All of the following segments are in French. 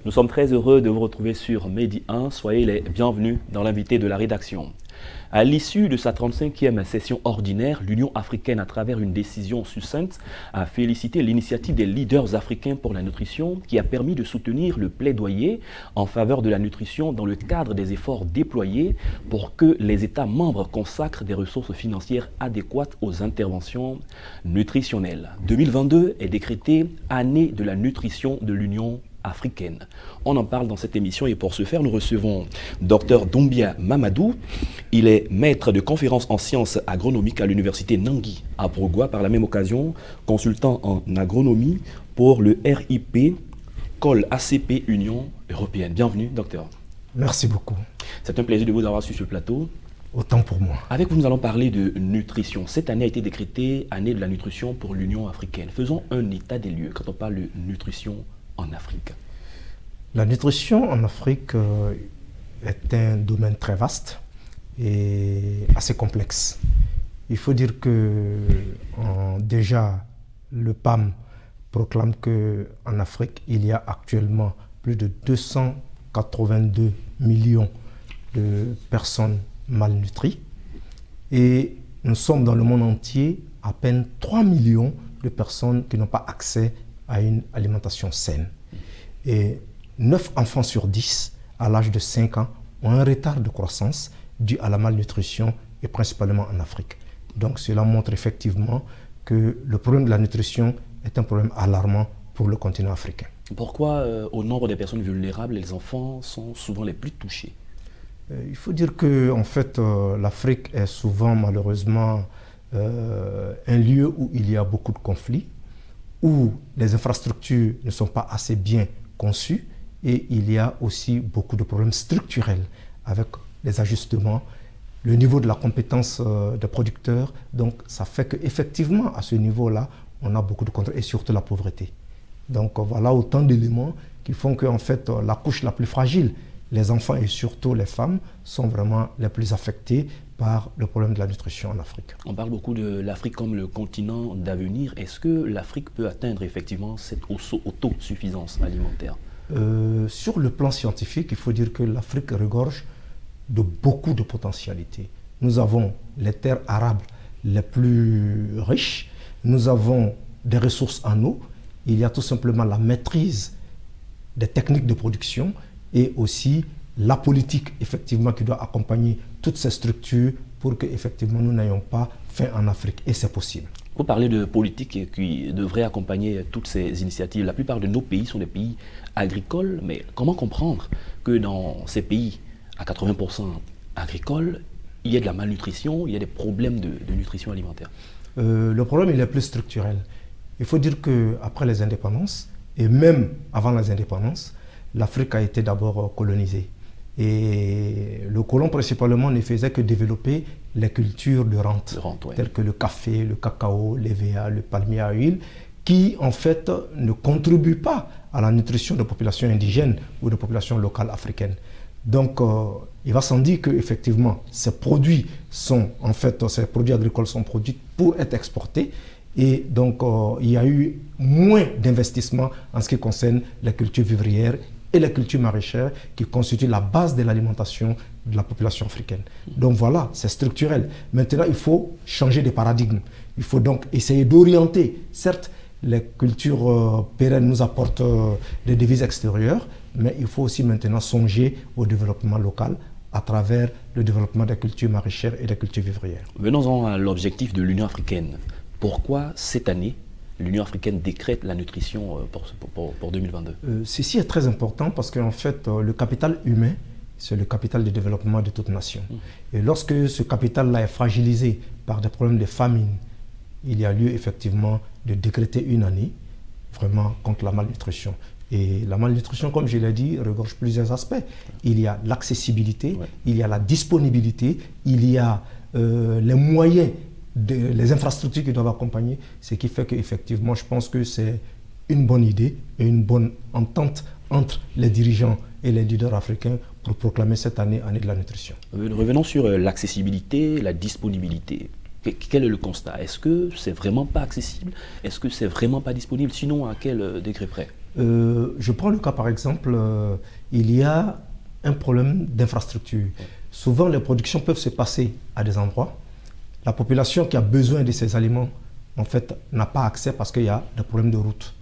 Nous sommes très heureux de vous retrouver sur Medi 1. Soyez les bienvenus dans l'invité de la rédaction. À l'issue de sa 35e session ordinaire, l'Union africaine, à travers une décision succincte, a félicité l'initiative des leaders africains pour la nutrition qui a permis de soutenir le plaidoyer en faveur de la nutrition dans le cadre des efforts déployés pour que les États membres consacrent des ressources financières adéquates aux interventions nutritionnelles. 2022 est décrétée année de la nutrition de l'Union africaine. On en parle dans cette émission et pour ce faire, nous recevons Dr Doumbia Mamadou. Il est maître de conférences en sciences agronomiques à l'université Nangui à Brougua, par la même occasion, consultant en agronomie pour le RIP, Col ACP Union Européenne. Bienvenue, docteur. Merci beaucoup. C'est un plaisir de vous avoir sur ce plateau. Autant pour moi. Avec vous, nous allons parler de nutrition. Cette année a été décrétée année de la nutrition pour l'Union africaine. Faisons un état des lieux quand on parle de nutrition en Afrique. La nutrition en Afrique est un domaine très vaste et assez complexe. Il faut dire que déjà le PAM proclame qu'en Afrique, il y a actuellement plus de 282 millions de personnes malnutries et nous sommes dans le monde entier à peine 3 millions de personnes qui n'ont pas accès à une alimentation saine. Et 9 enfants sur 10 à l'âge de 5 ans ont un retard de croissance dû à la malnutrition et principalement en Afrique. Donc cela montre effectivement que le problème de la nutrition est un problème alarmant pour le continent africain. Pourquoi au nombre des personnes vulnérables, les enfants sont souvent les plus touchés? Il faut dire que en fait, l'Afrique est souvent malheureusement un lieu où il y a beaucoup de conflits, où les infrastructures ne sont pas assez bien conçues et il y a aussi beaucoup de problèmes structurels avec les ajustements, le niveau de la compétence des producteurs. Donc ça fait qu'effectivement à ce niveau-là, on a beaucoup de contraintes et surtout la pauvreté. Donc voilà autant d'éléments qui font que en fait, la couche la plus fragile, les enfants et surtout les femmes, sont vraiment les plus affectés par le problème de la nutrition en Afrique. On parle beaucoup de l'Afrique comme le continent d'avenir. Est-ce que l'Afrique peut atteindre effectivement cette autosuffisance alimentaire? Sur le plan scientifique, il faut dire que l'Afrique regorge de beaucoup de potentialités. Nous avons les terres arables les plus riches, nous avons des ressources en eau, il y a tout simplement la maîtrise des techniques de production et aussi la politique effectivement qui doit accompagner toutes ces structures pour que effectivement nous n'ayons pas faim en Afrique, et c'est possible. Vous parlez de politique qui devrait accompagner toutes ces initiatives. La plupart de nos pays sont des pays agricoles, mais comment comprendre que dans ces pays à 80% agricoles, il y a de la malnutrition, il y a des problèmes de nutrition alimentaire? Le problème il est plus structurel. Il faut dire qu'après les indépendances, et même avant les indépendances, l'Afrique a été d'abord colonisée. Et le colon principalement ne faisait que développer les cultures de rente, ouais, telles que le café, le cacao, l'EVA, le palmier à huile, qui en fait ne contribuent pas à la nutrition de populations indigènes ou de populations locales africaines. Donc il va sans dire qu'effectivement ces produits agricoles sont produits pour être exportés. Et donc il y a eu moins d'investissements en ce qui concerne la culture vivrière et la culture maraîchère qui constituent la base de l'alimentation de la population africaine. Donc voilà, c'est structurel. Maintenant, il faut changer de paradigme. Il faut donc essayer d'orienter. Certes, les cultures pérennes nous apportent des devises extérieures, mais il faut aussi maintenant songer au développement local à travers le développement des cultures maraîchères et des cultures vivrières. Venons-en à l'objectif de l'Union africaine. Pourquoi cette année l'Union africaine décrète la nutrition pour 2022? Ceci est très important parce qu'en fait, le capital humain, c'est le capital de développement de toute nation. Et lorsque ce capital-là est fragilisé par des problèmes de famine, il y a lieu effectivement de décréter une année vraiment contre la malnutrition. Et la malnutrition, comme je l'ai dit, regorge plusieurs aspects. Il y a l'accessibilité, il y a la disponibilité, il y a les moyens, les infrastructures qui doivent accompagner, ce qui fait qu'effectivement, je pense que c'est une bonne idée et une bonne entente entre les dirigeants et les leaders africains pour proclamer cette année de la nutrition. Revenons sur l'accessibilité, la disponibilité. Quel est le constat? Est-ce que c'est vraiment pas accessible? Est-ce que c'est vraiment pas disponible? Sinon, à quel degré près? Je prends le cas par exemple, il y a un problème d'infrastructure. Souvent les productions peuvent se passer à des endroits. La population qui a besoin de ces aliments en fait n'a pas accès parce qu'il y a des problèmes de route.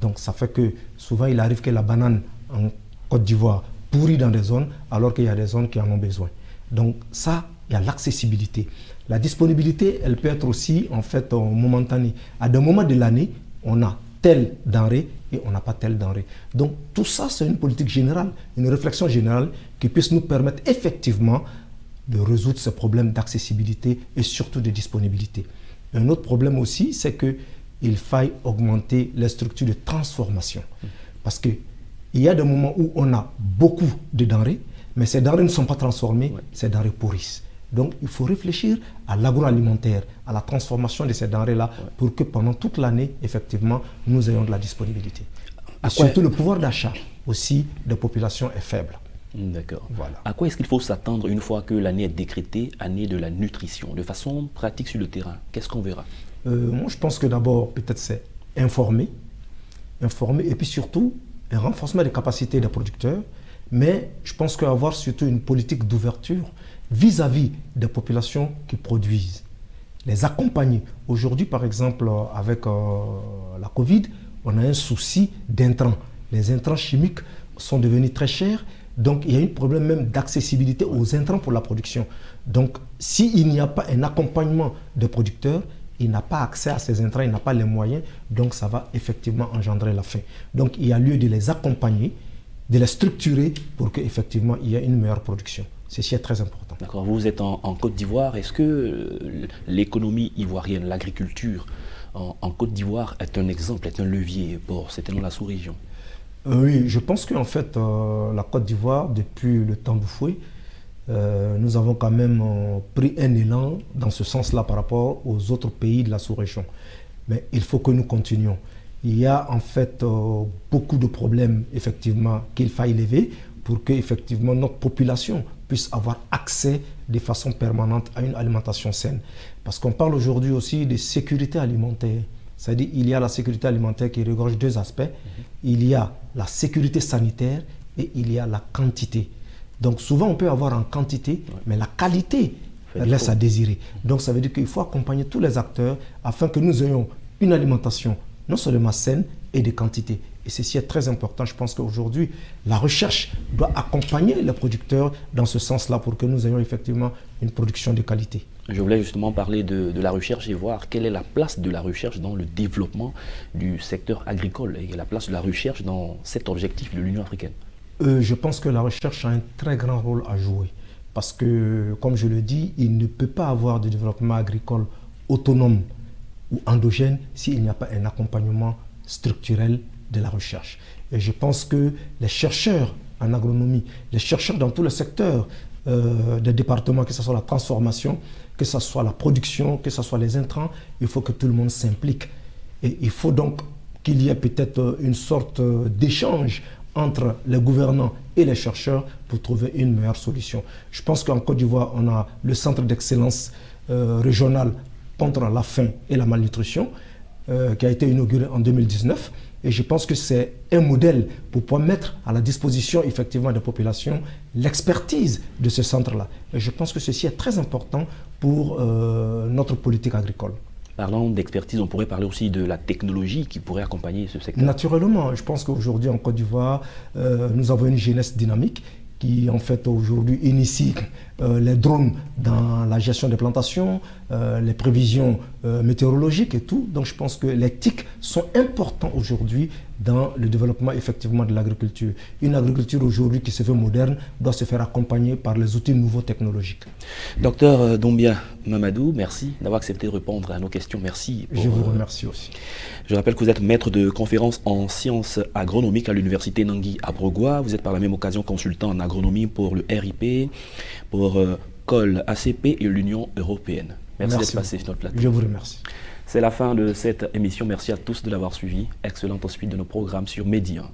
Donc ça fait que souvent il arrive que la banane en Côte d'Ivoire pourrit dans des zones alors qu'il y a des zones qui en ont besoin. Donc ça, il y a l'accessibilité. La disponibilité, elle peut être aussi en fait momentanée. À des moments de l'année, on a telle denrée et on n'a pas telle denrée. Donc tout ça, c'est une politique générale, une réflexion générale qui puisse nous permettre effectivement de résoudre ces problèmes d'accessibilité et surtout de disponibilité. Un autre problème aussi, c'est qu'il faille augmenter les structures de transformation. Parce qu'il y a des moments où on a beaucoup de denrées, mais ces denrées ne sont pas transformées, ces denrées pourrissent. Donc il faut réfléchir à l'agroalimentaire, à la transformation de ces denrées-là pour que pendant toute l'année, effectivement, nous ayons de la disponibilité. Et surtout le pouvoir d'achat aussi des populations est faible. D'accord. Voilà. À quoi est-ce qu'il faut s'attendre une fois que l'année est décrétée, année de la nutrition, de façon pratique sur le terrain? Qu'est-ce qu'on verra? Moi, je pense que d'abord, peut-être c'est informer, et puis surtout, un renforcement des capacités des producteurs, mais je pense qu'avoir surtout une politique d'ouverture vis-à-vis des populations qui produisent, les accompagner. Aujourd'hui, par exemple, avec la Covid, on a un souci d'intrants. Les intrants chimiques sont devenus très chers. Donc, il y a un problème même d'accessibilité aux intrants pour la production. Donc, s'il n'y a pas un accompagnement des producteurs, il n'a pas accès à ces intrants, il n'a pas les moyens, donc ça va effectivement engendrer la faim. Donc, il y a lieu de les accompagner, de les structurer pour qu'effectivement, il y ait une meilleure production. Ceci est très important. D'accord. Vous êtes en Côte d'Ivoire. Est-ce que l'économie ivoirienne, l'agriculture en Côte d'Ivoire est un exemple, est un levier pour certainement la sous-région? Oui, je pense qu'en fait, la Côte d'Ivoire, depuis le temps Bouffoué, nous avons quand même pris un élan dans ce sens-là par rapport aux autres pays de la sous-région. Mais il faut que nous continuions. Il y a en fait beaucoup de problèmes, effectivement, qu'il faille lever pour que, effectivement, notre population puisse avoir accès de façon permanente à une alimentation saine. Parce qu'on parle aujourd'hui aussi de sécurité alimentaire. C'est-à-dire qu'il y a la sécurité alimentaire qui regorge deux aspects. Il y a la sécurité sanitaire et il y a la quantité. Donc souvent on peut avoir en quantité, mais la qualité laisse à désirer. Donc ça veut dire qu'il faut accompagner tous les acteurs afin que nous ayons une alimentation non seulement saine et de quantité. Et ceci est très important. Je pense qu'aujourd'hui, la recherche doit accompagner les producteurs dans ce sens-là pour que nous ayons effectivement une production de qualité. Je voulais justement parler de la recherche et voir quelle est la place de la recherche dans le développement du secteur agricole et la place de la recherche dans cet objectif de l'Union africaine. Je pense que la recherche a un très grand rôle à jouer parce que, comme je le dis, il ne peut pas avoir de développement agricole autonome ou endogène s'il n'y a pas un accompagnement structurel de la recherche. Et je pense que les chercheurs en agronomie, les chercheurs dans tous les secteurs des départements, que ce soit la transformation, que ce soit la production, que ce soit les intrants, il faut que tout le monde s'implique. Et il faut donc qu'il y ait peut-être une sorte d'échange entre les gouvernants et les chercheurs pour trouver une meilleure solution. Je pense qu'en Côte d'Ivoire, on a le centre d'excellence régional contre la faim et la malnutrition qui a été inauguré en 2019. Et je pense que c'est un modèle pour pouvoir mettre à la disposition effectivement des populations l'expertise de ce centre-là. Et je pense que ceci est très important pour notre politique agricole. Parlant d'expertise, on pourrait parler aussi de la technologie qui pourrait accompagner ce secteur. Naturellement, je pense qu'aujourd'hui en Côte d'Ivoire, nous avons une jeunesse dynamique qui en fait aujourd'hui initie les drones dans la gestion des plantations, les prévisions météorologiques et tout. Donc je pense que les TIC sont importants aujourd'hui dans le développement effectivement de l'agriculture. Une agriculture aujourd'hui qui se veut moderne doit se faire accompagner par les outils nouveaux technologiques. Docteur Doumbia Mamadou, merci d'avoir accepté de répondre à nos questions. Merci. Je vous remercie aussi. Je rappelle que vous êtes maître de conférences en sciences agronomiques à l'université Nangui à Brogoua. Vous êtes par la même occasion consultant en agronomie pour le RIP, pour COL ACP et l'Union européenne. Merci d'être passé sur notre plateau. Je vous remercie. C'est la fin de cette émission. Merci à tous de l'avoir suivi. Excellente suite de nos programmes sur Média 1.